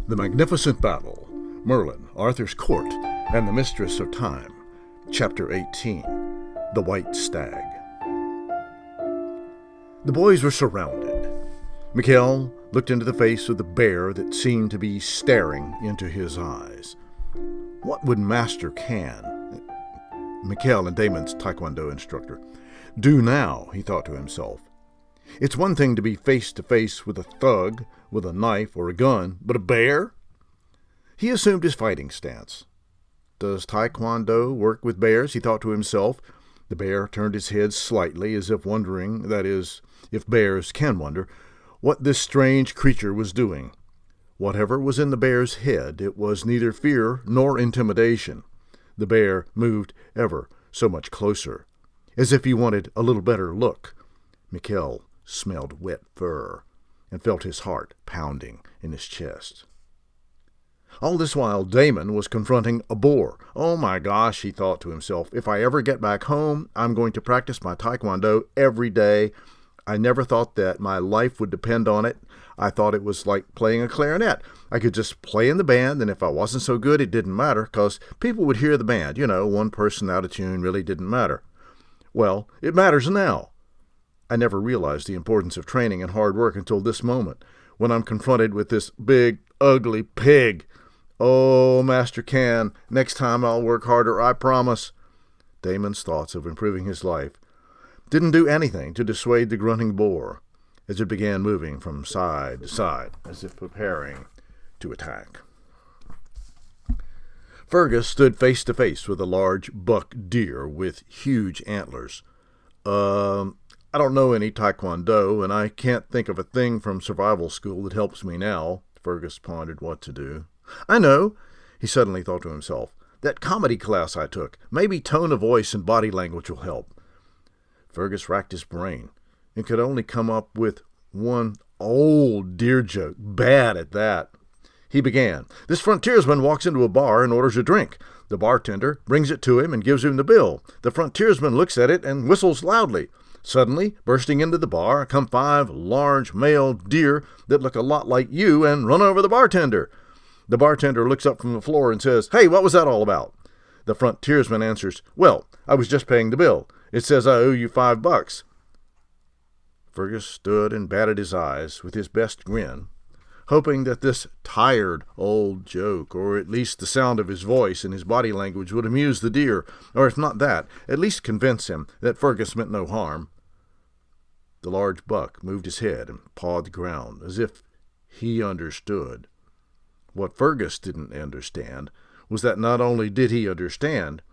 The Magnificent Battle, Merlin, Arthur's Court, and the Mistress of Time. Chapter 18, The White Stag. The boys were surrounded. Mikel looked into the face of the bear that seemed to be staring into his eyes. What would Master Can, Mikel and Damon's Taekwondo instructor, do now, he thought to himself. It's one thing to be face-to-face with a thug, with a knife or a gun, but a bear? He assumed his fighting stance. Does Taekwondo work with bears? He thought to himself. The bear turned his head slightly, as if wondering, that is, if bears can wonder, what this strange creature was doing. Whatever was in the bear's head, it was neither fear nor intimidation. The bear moved ever so much closer, as if he wanted a little better look. Mikel smelled wet fur and felt his heart pounding in his chest. All this while, Damon was confronting a boar. Oh my gosh, he thought to himself, if I ever get back home, I'm going to practice my Taekwondo every day. I never thought that my life would depend on it. I thought it was like playing a clarinet. I could just play in the band, and if I wasn't so good, it didn't matter, because people would hear the band. You know, one person out of tune really didn't matter. Well, it matters now. I never realized the importance of training and hard work until this moment, when I'm confronted with this big, ugly pig. Oh, Master Can, next time I'll work harder, I promise. Damon's thoughts of improving his life didn't do anything to dissuade the grunting boar, as it began moving from side to side, as if preparing to attack. Fergus stood face to face with a large buck deer with huge antlers. I don't know any Taekwondo, and I can't think of a thing from survival school that helps me now. Fergus pondered what to do. I know, he suddenly thought to himself. That comedy class I took. Maybe tone of voice and body language will help. Fergus racked his brain and could only come up with one old deer joke, bad at that. He began. This frontiersman walks into a bar and orders a drink. The bartender brings it to him and gives him the bill. The frontiersman looks at it and whistles loudly. Suddenly, bursting into the bar, come 5 large male deer that look a lot like you and run over the bartender. The bartender looks up from the floor and says, "Hey, what was that all about?" The frontiersman answers, "Well, I was just paying the bill. It says I owe you $5. Fergus stood and batted his eyes with his best grin, hoping that this tired old joke, or at least the sound of his voice and his body language, would amuse the deer, or if not that, at least convince him that Fergus meant no harm. The large buck moved his head and pawed the ground, as if he understood. What Fergus didn't understand was that not only did he understand,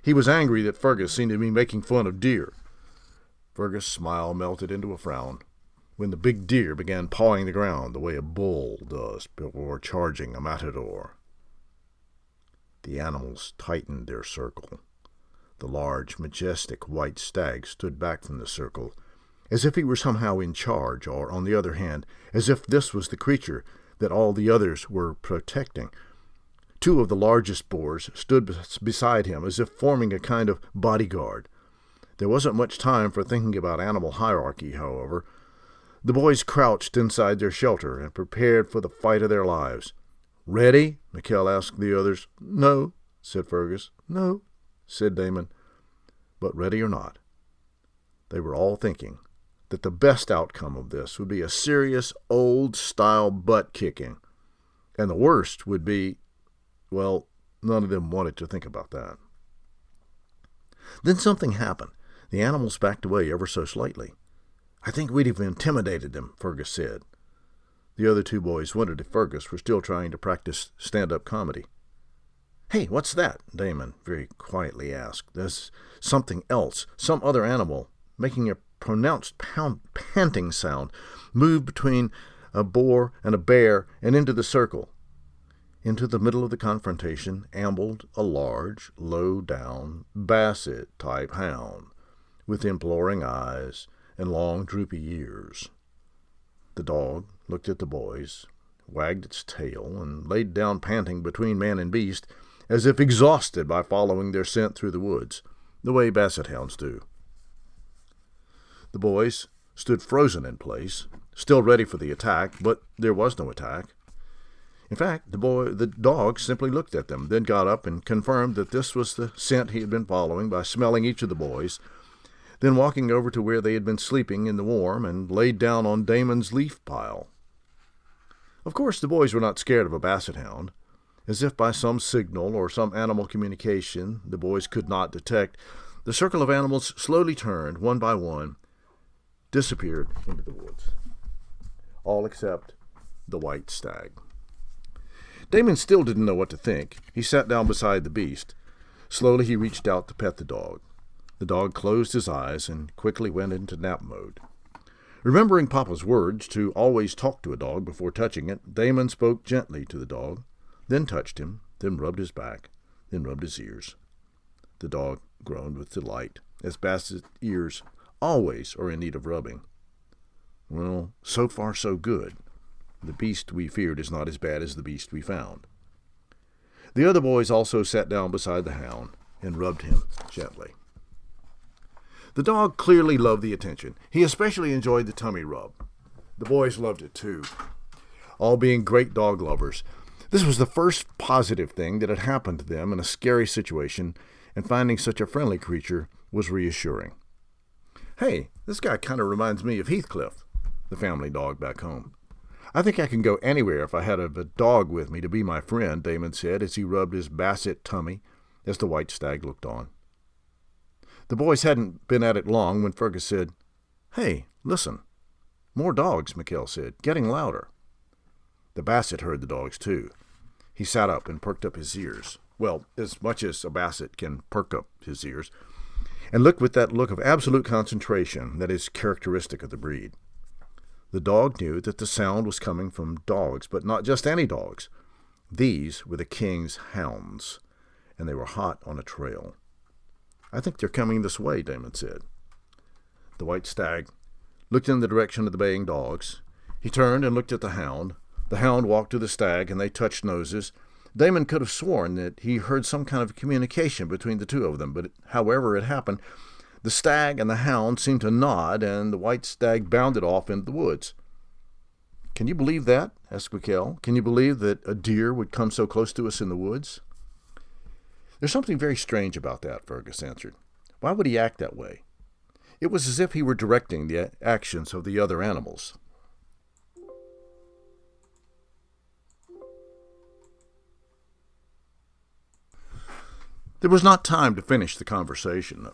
he was angry that Fergus seemed to be making fun of deer. Fergus' smile melted into a frown when the big deer began pawing the ground the way a bull does before charging a matador. The animals tightened their circle. The large, majestic white stag stood back from the circle, as if he were somehow in charge, or, on the other hand, as if this was the creature that all the others were protecting. 2 of the largest boars stood beside him, as if forming a kind of bodyguard. There wasn't much time for thinking about animal hierarchy, however. The boys crouched inside their shelter and prepared for the fight of their lives. "Ready?" Mikel asked the others. "No," said Fergus. "No," said Damon. But ready or not, they were all thinking that the best outcome of this would be a serious, old-style butt-kicking. And the worst would be, well, none of them wanted to think about that. Then something happened. The animals backed away ever so slightly. "I think we'd have intimidated them," Fergus said. The other 2 boys wondered if Fergus were still trying to practice stand-up comedy. "Hey, what's that?" Damon very quietly asked. "There's something else, some other animal, making a pronounced panting sound, moved between a boar and a bear and into the circle. Into the middle of the confrontation ambled a large, low-down, basset-type hound, with imploring eyes and long, droopy ears. The dog looked at the boys, wagged its tail, and laid down panting between man and beast, as if exhausted by following their scent through the woods, the way basset hounds do. The boys stood frozen in place, still ready for the attack, but there was no attack. In fact, the dog simply looked at them, then got up and confirmed that this was the scent he had been following by smelling each of the boys, then walking over to where they had been sleeping in the warm and laid down on Damon's leaf pile. Of course, the boys were not scared of a basset hound. As if by some signal or some animal communication the boys could not detect, the circle of animals slowly turned, one by one, disappeared into the woods. All except the White Stag. Damon still didn't know what to think. He sat down beside the beast. Slowly he reached out to pet the dog. The dog closed his eyes and quickly went into nap mode. Remembering Papa's words to always talk to a dog before touching it, Damon spoke gently to the dog, then touched him, then rubbed his back, then rubbed his ears. The dog groaned with delight, as Basset's ears always are in need of rubbing. Well, so far so good. The beast we feared is not as bad as the beast we found. The other boys also sat down beside the hound and rubbed him gently. The dog clearly loved the attention. He especially enjoyed the tummy rub. The boys loved it too. All being great dog lovers, this was the first positive thing that had happened to them in a scary situation, and finding such a friendly creature was reassuring. Hey, this guy kind of reminds me of Heathcliff, the family dog back home. I think I can go anywhere if I had a dog with me to be my friend, Damon said as he rubbed his basset tummy as the White Stag looked on. The boys hadn't been at it long when Fergus said, "Hey, listen." "More dogs," Mikel said, "getting louder." The basset heard the dogs too. He sat up and perked up his ears. Well, as much as a basset can perk up his ears, and looked with that look of absolute concentration that is characteristic of the breed. The dog knew that the sound was coming from dogs, but not just any dogs. These were the king's hounds, and they were hot on a trail. "I think they're coming this way," Damon said. The White Stag looked in the direction of the baying dogs. He turned and looked at the hound. The hound walked to the stag, and they touched noses. Damon could have sworn that he heard some kind of communication between the two of them, but however it happened, the stag and the hound seemed to nod, and the White Stag bounded off into the woods. "Can you believe that?" asked Mikel. "Can you believe that a deer would come so close to us in the woods?" "There's something very strange about that," Fergus answered. "Why would he act that way?" It was as if he were directing the actions of the other animals. There was not time to finish the conversation.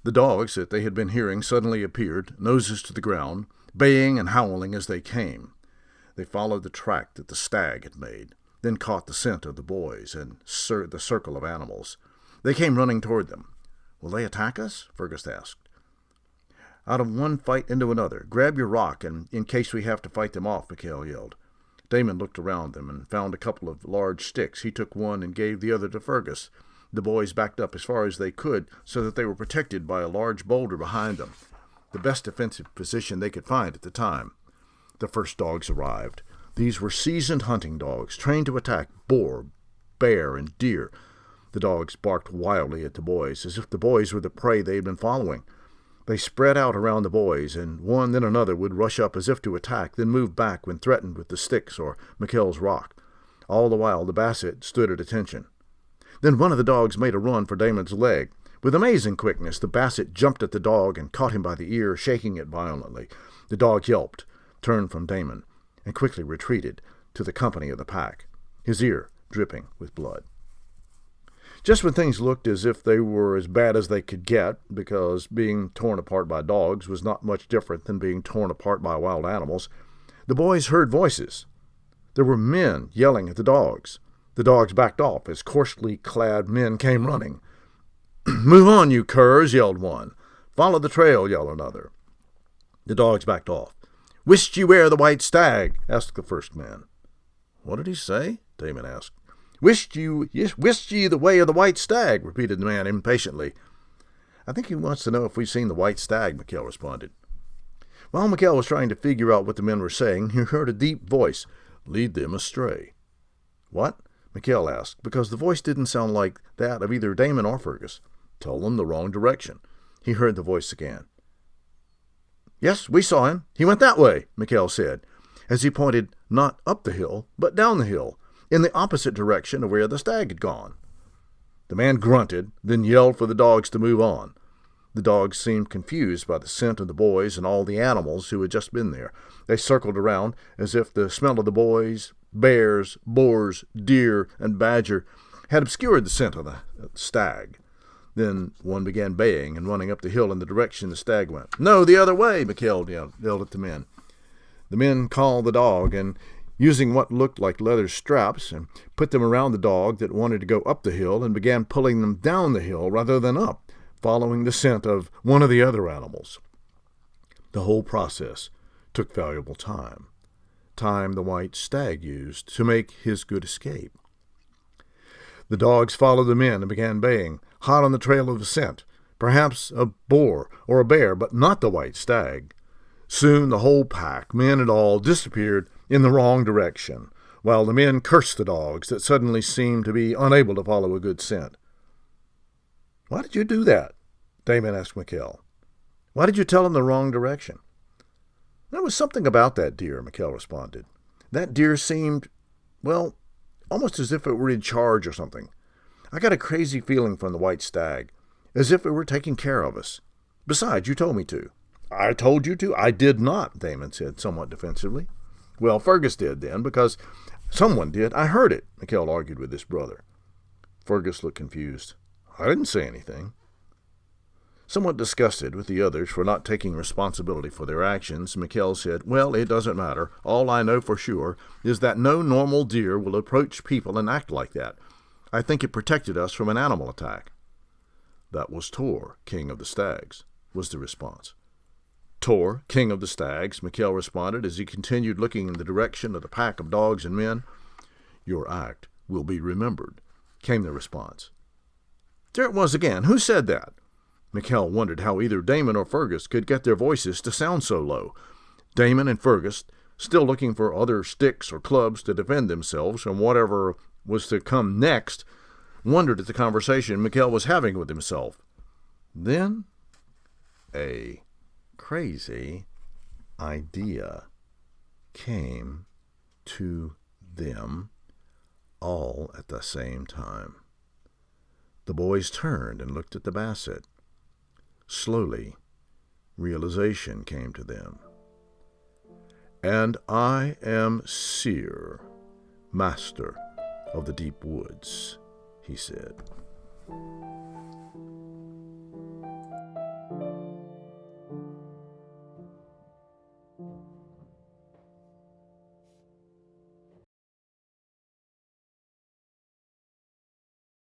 The dogs that they had been hearing suddenly appeared, noses to the ground, baying and howling as they came. They followed the track that the stag had made, then caught the scent of the boys and the circle of animals. They came running toward them. "Will they attack us?" Fergus asked. "Out of one fight into another. Grab your rock, and in case we have to fight them off," Mikel yelled. Damon looked around them and found a couple of large sticks. He took one and gave the other to Fergus. The boys backed up as far as they could so that they were protected by a large boulder behind them, the best defensive position they could find at the time. The first dogs arrived. These were seasoned hunting dogs, trained to attack boar, bear, and deer. The dogs barked wildly at the boys, as if the boys were the prey they had been following. They spread out around the boys, and one then another would rush up as if to attack, then move back when threatened with the sticks or Mikel's rock. All the while the basset stood at attention. Then one of the dogs made a run for Damon's leg. With amazing quickness, the basset jumped at the dog and caught him by the ear, shaking it violently. The dog yelped, turned from Damon, and quickly retreated to the company of the pack, his ear dripping with blood. Just when things looked as if they were as bad as they could get, because being torn apart by dogs was not much different than being torn apart by wild animals, the boys heard voices. There were men yelling at the dogs. The dogs backed off as coarsely clad men came running. "Move on, you curs," yelled one. "Follow the trail," yelled another. The dogs backed off. "Wist ye where the White Stag?" asked the first man. "What did he say?" Damon asked. Wist ye the way of the White Stag?" repeated the man impatiently. "I think he wants to know if we've seen the White Stag," Mikel responded. While Mikel was trying to figure out what the men were saying, he heard a deep voice, "Lead them astray." "What?" Mikel asked, because the voice didn't sound like that of either Damon or Fergus. "Tell them the wrong direction." He heard the voice again. "Yes, we saw him. He went that way," Mikel said, as he pointed not up the hill, but down the hill. in the opposite direction of where the stag had gone. The man grunted, then yelled for the dogs to move on. The dogs seemed confused by the scent of the boys and all the animals who had just been there. They circled around as if the smell of the boys, bears, boars, deer, and badger had obscured the scent of the stag. Then one began baying and running up the hill in the direction the stag went. "No, the other way," Mikel yelled at the men. The men called the dog, and using what looked like leather straps, and put them around the dog that wanted to go up the hill and began pulling them down the hill rather than up, following the scent of one of the other animals. The whole process took valuable time the White Stag used to make his good escape. The dogs followed the men and began baying, hot on the trail of the scent, perhaps a boar or a bear, but not the White Stag. Soon the whole pack, men and all, disappeared in the wrong direction, while the men cursed the dogs that suddenly seemed to be unable to follow a good scent. "Why did you do that?" Damon asked Mikel. "Why did you tell them the wrong direction?" "There was something about that deer," Mikel responded. "That deer seemed, well, almost as if it were in charge or something. I got a crazy feeling from the White Stag, as if it were taking care of us. Besides, you told me to." "I told you to?" "I did not," Damon said, somewhat defensively. "Well, Fergus did then, because someone did. I heard it," Mikel argued with his brother. Fergus looked confused. "I didn't say anything." Somewhat disgusted with the others for not taking responsibility for their actions, Mikel said, "Well, it doesn't matter. All I know for sure is that no normal deer will approach people and act like that. I think it protected us from an animal attack." "That was Tor, king of the stags," was the response. "Tor, king of the stags," Mikel responded as he continued looking in the direction of the pack of dogs and men. "Your act will be remembered," came the response. There it was again. Who said that? Mikel wondered how either Damon or Fergus could get their voices to sound so low. Damon and Fergus, still looking for other sticks or clubs to defend themselves from whatever was to come next, wondered at the conversation Mikel was having with himself. Then a crazy idea came to them all at the same time. The boys turned and looked at the Basset. Slowly, realization came to them. "And I am Seer, master of the deep woods," he said.